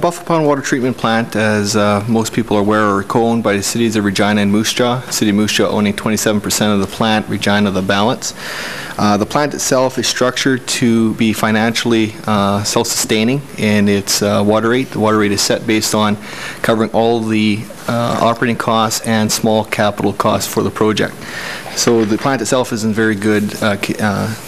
Buffalo Pond Water Treatment Plant, as most people are aware, are co-owned by the cities of Regina and Moose Jaw. City of Moose Jaw owning 27% of the plant, Regina the balance. The plant itself is structured to be financially self-sustaining in its water rate. The water rate is set based on covering all the operating costs and small capital costs for the project. So the plant itself is in very good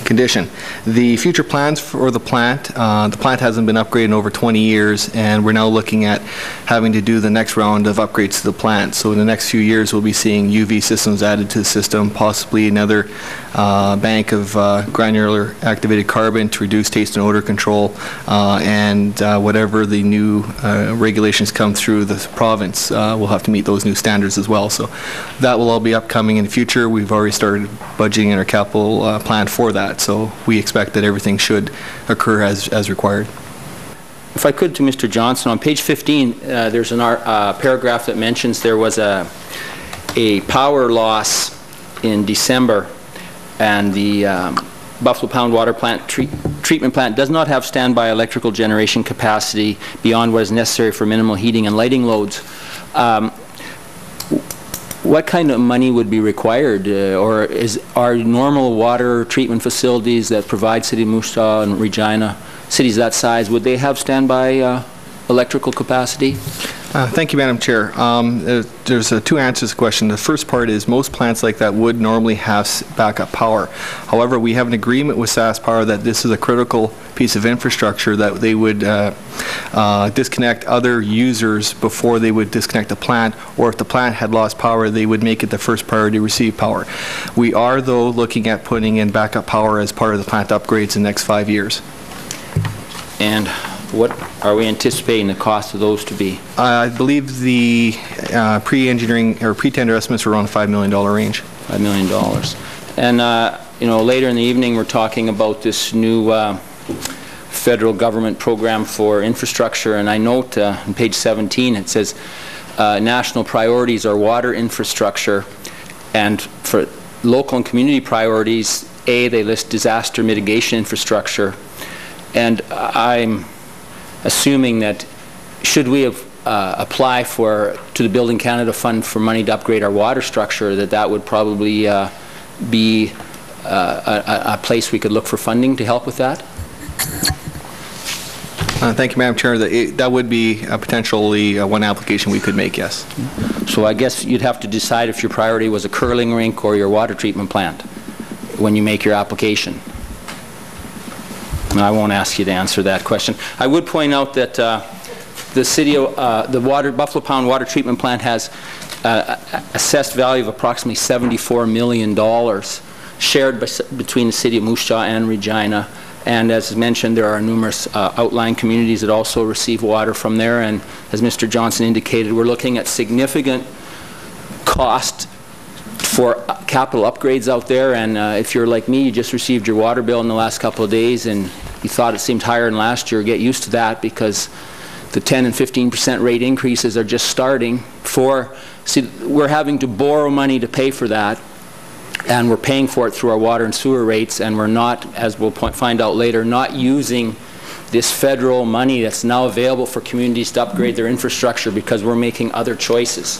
condition. The future plans for the plant hasn't been upgraded in over 20 years, and we're now looking at having to do the next round of upgrades to the plant. So in the next few years, we'll be seeing UV systems added to the system, possibly another bank of granular activated carbon to reduce taste and odor control, and whatever the new regulations come through the province, we'll have to meet those new standards as well. So that will all be upcoming in the future. We've already started budgeting in our capital plan for that, so we expect that everything should occur as required. If I could, to Mr. Johnson, on page 15, there's a paragraph that mentions there was a power loss in December, and the Buffalo Pound Water Plant treatment plant does not have standby electrical generation capacity beyond what is necessary for minimal heating and lighting loads. What kind of money would be required, or are normal water treatment facilities that provide City of Moose Jaw and Regina, cities that size, would they have standby electrical capacity? Thank you, Madam Chair. There's two answers to the question. The first part is most plants like that would normally have backup power. However, we have an agreement with SAS Power that this is a critical piece of infrastructure that they would disconnect other users before they would disconnect the plant, or if the plant had lost power, they would make it the first priority to receive power. We are, though, looking at putting in backup power as part of the plant upgrades in the next 5 years. And what are we anticipating the cost of those to be? I believe the pre-engineering or pre-tender estimates are around the $5 million range. $5 million. And you know, later in the evening we're talking about this new federal government program for infrastructure, and I note on page 17 it says national priorities are water infrastructure, and for local and community priorities, they list disaster mitigation infrastructure. And I'm assuming that should we have apply to the Building Canada Fund for money to upgrade our water structure, that would probably be a place we could look for funding to help with that? Thank you, Madam Chair. That would be potentially one application we could make, yes. So I guess you'd have to decide if your priority was a curling rink or your water treatment plant when you make your application. I won't ask you to answer that question. I would point out that the city of Buffalo Pound Water Treatment Plant has assessed value of approximately $74 million shared between the City of Moose Jaw and Regina. And as mentioned, there are numerous outlying communities that also receive water from there. And as Mr. Johnson indicated, we're looking at significant cost for capital upgrades out there. And if you're like me, you just received your water bill in the last couple of days and you thought it seemed higher than last year, get used to that, because the 10 and 15% rate increases are just starting. See, we're having to borrow money to pay for that, and we're paying for it through our water and sewer rates, and we're not, as we'll find out later, not using this federal money that's now available for communities to upgrade their infrastructure because we're making other choices.